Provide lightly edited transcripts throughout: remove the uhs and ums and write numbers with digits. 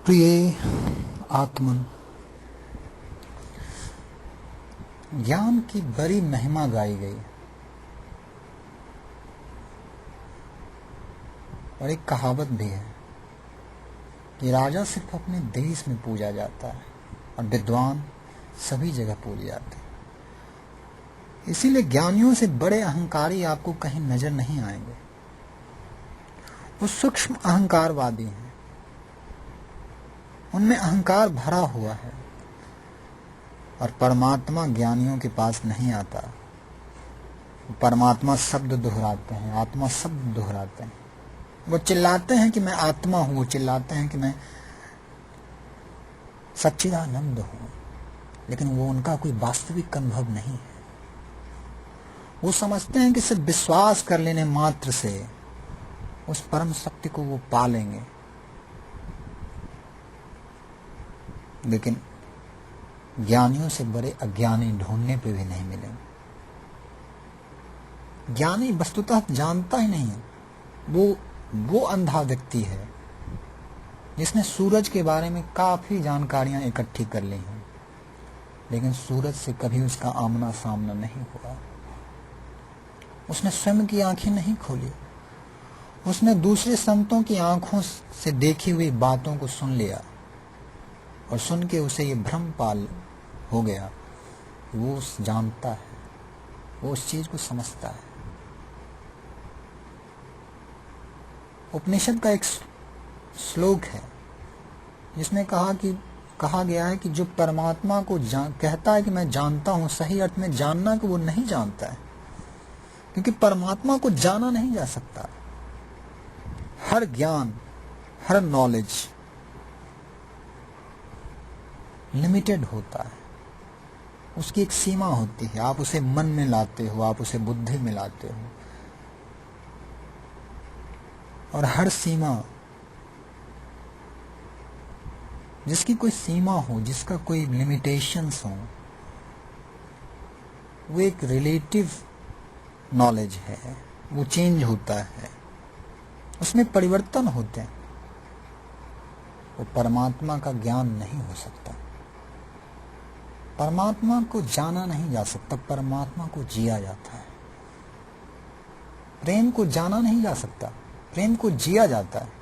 प्रिय आत्मन, ज्ञान की बड़ी महिमा गाई गई और एक कहावत भी है कि राजा सिर्फ अपने देश में पूजा जाता है और विद्वान सभी जगह पूजे जाते हैं। इसीलिए ज्ञानियों से बड़े अहंकारी आपको कहीं नजर नहीं आएंगे। वो सूक्ष्म अहंकारवादी हैं, उनमें अहंकार भरा हुआ है और परमात्मा ज्ञानियों के पास नहीं आता। परमात्मा शब्द दोहराते हैं, आत्मा शब्द दोहराते हैं। वो चिल्लाते हैं कि मैं आत्मा हूं, वो चिल्लाते हैं कि मैं सच्चिदानंद हूं, लेकिन वो उनका कोई वास्तविक अनुभव नहीं है। वो समझते हैं कि सिर्फ विश्वास कर लेने मात्र से उस परम सत्य को वो पा लेंगे, लेकिन ज्ञानियों से बड़े अज्ञानी ढूंढने पे भी नहीं मिलेंगे। ज्ञानी वस्तुतः जानता ही नहीं है। वो अंधा व्यक्ति है जिसने सूरज के बारे में काफी जानकारियां इकट्ठी कर ली हैं, लेकिन सूरज से कभी उसका आमना सामना नहीं हुआ। उसने स्वयं की आंखें नहीं खोली, उसने दूसरे संतों की आंखों से देखी हुई बातों को सुन लिया और सुन के उसे ये भ्रम पाल हो गया। वो जानता है, वो उस चीज को समझता है। उपनिषद का एक श्लोक है जिसमें कहा गया है कि जो परमात्मा को कहता है कि मैं जानता हूं, सही अर्थ में जानना कि वो नहीं जानता है, क्योंकि परमात्मा को जाना नहीं जा सकता। हर ज्ञान, हर नॉलेज लिमिटेड होता है, उसकी एक सीमा होती है। आप उसे मन में लाते हो, आप उसे बुद्धि में लाते हो, और हर सीमा, जिसकी कोई सीमा हो, जिसका कोई लिमिटेशंस हो, वो एक रिलेटिव नॉलेज है। वो चेंज होता है, उसमें परिवर्तन होते हैं। वो परमात्मा का ज्ञान नहीं हो सकता। परमात्मा को जाना नहीं जा सकता, परमात्मा को जिया जाता है। प्रेम को जाना नहीं जा सकता, प्रेम को जिया जाता है।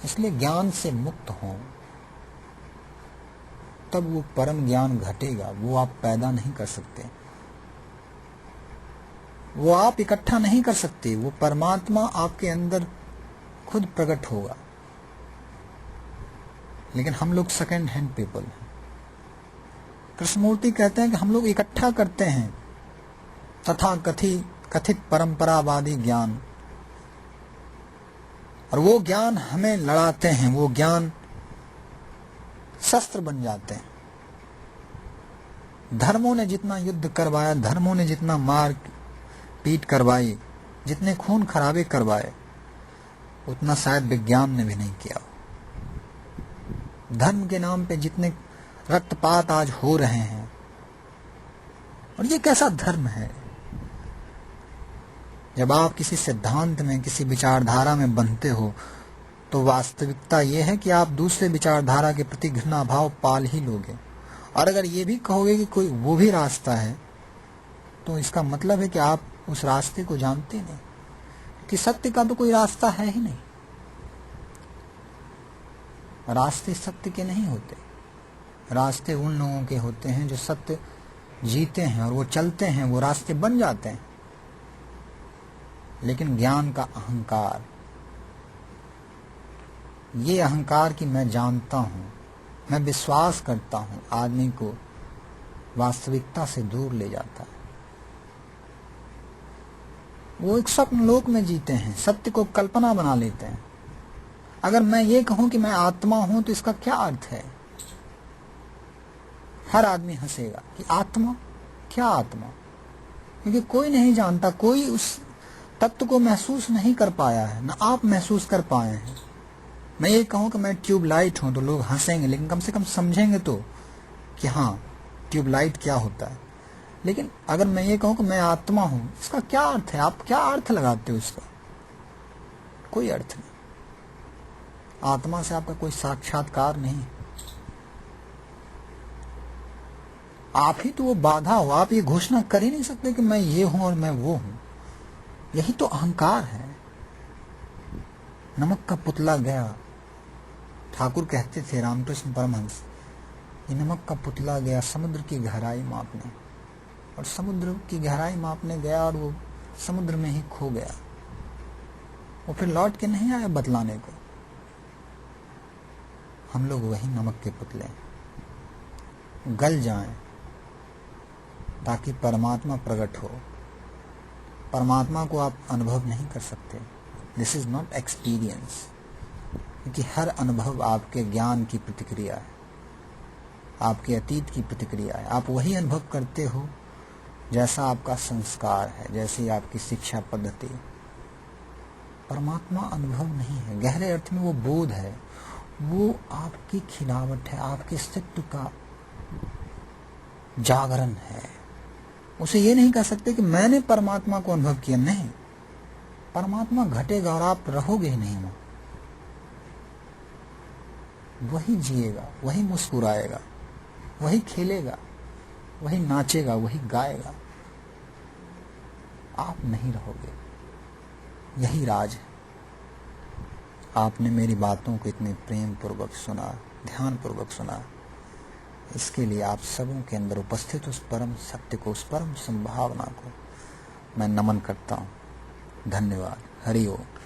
इसलिए ज्ञान से मुक्त हो तब वो परम ज्ञान घटेगा। वो आप पैदा नहीं कर सकते, वो आप इकट्ठा नहीं कर सकते। वो परमात्मा आपके अंदर खुद प्रकट होगा। लेकिन हम लोग सेकेंड हैंड पीपल हैं। कृष्णमूर्ति कहते हैं कि हम लोग इकट्ठा करते हैं तथा कथित परंपरावादी ज्ञान, और वो ज्ञान हमें लड़ाते हैं। वो ज्ञान शस्त्र बन जाते हैं। धर्मों ने जितना युद्ध करवाया, धर्मों ने जितना मार पीट करवाई, जितने खून खराबे करवाए, उतना शायद विज्ञान ने भी नहीं किया। धर्म के नाम पे जितने रक्तपात आज हो रहे हैं, और ये कैसा धर्म है? जब आप किसी सिद्धांत में, किसी विचारधारा में बनते हो, तो वास्तविकता यह है कि आप दूसरे विचारधारा के प्रति घृणा भाव पाल ही लोगे। और अगर ये भी कहोगे कि कोई वो भी रास्ता है, तो इसका मतलब है कि आप उस रास्ते को जानते नहीं, कि सत्य का तो कोई रास्ता है ही नहीं। रास्ते सत्य के नहीं होते, रास्ते उन लोगों के होते हैं जो सत्य जीते हैं और वो चलते हैं, वो रास्ते बन जाते हैं। लेकिन ज्ञान का अहंकार, ये अहंकार कि मैं जानता हूं, मैं विश्वास करता हूं, आदमी को वास्तविकता से दूर ले जाता है। वो एक स्वप्न लोक में जीते हैं, सत्य को कल्पना बना लेते हैं। अगर मैं ये कहूं कि मैं आत्मा हूं, तो इसका क्या अर्थ है? हर आदमी हंसेगा कि आत्मा, क्या आत्मा? क्योंकि कोई नहीं जानता, कोई उस तत्व को महसूस नहीं कर पाया है, ना आप महसूस कर पाए हैं। मैं ये कहूं कि मैं ट्यूबलाइट हूं, तो लोग हंसेंगे, लेकिन कम से कम समझेंगे तो कि हाँ, ट्यूबलाइट क्या होता है। लेकिन अगर मैं ये कहूं कि मैं आत्मा हूं, इसका क्या अर्थ है? आप क्या अर्थ लगाते हो इसका? कोई अर्थ नहीं। आत्मा से आपका कोई साक्षात्कार नहीं। आप ही तो वो बाधा हो। आप ये घोषणा कर ही नहीं सकते कि मैं ये हूं और मैं वो हूं। यही तो अहंकार है। नमक का पुतला गया। ठाकुर कहते थे, रामकृष्ण परमहंस, ये नमक का पुतला गया समुद्र की गहराई मापने, और समुद्र की गहराई मापने गया और वो समुद्र में ही खो गया। वो फिर लौट के नहीं आया बतलाने को। हम लोग वही नमक के पुतले गल जाएं ताकि परमात्मा प्रकट हो। परमात्मा को आप अनुभव नहीं कर सकते। दिस इज नॉट एक्सपीरियंस, क्योंकि हर अनुभव आपके ज्ञान की प्रतिक्रिया है, आपके अतीत की प्रतिक्रिया है। आप वही अनुभव करते हो जैसा आपका संस्कार है, जैसी आपकी शिक्षा पद्धति। परमात्मा अनुभव नहीं है, गहरे अर्थ में वो बोध है, वो आपकी खिलावट है, आपके अस्तित्व का जागरण है। उसे ये नहीं कह सकते कि मैंने परमात्मा को अनुभव किया। नहीं, परमात्मा घटेगा और आप रहोगे ही नहीं वहां। वही जिएगा, वही मुस्कुराएगा, वही खेलेगा, वही नाचेगा, वही गाएगा। आप नहीं रहोगे। यही राज है। आपने मेरी बातों को इतने प्रेम पूर्वक सुना, ध्यान पूर्वक सुना, इसके लिए आप सबों के अंदर उपस्थित उस परम सत्य को, उस परम संभावना को मैं नमन करता हूँ। धन्यवाद। हरि ओम।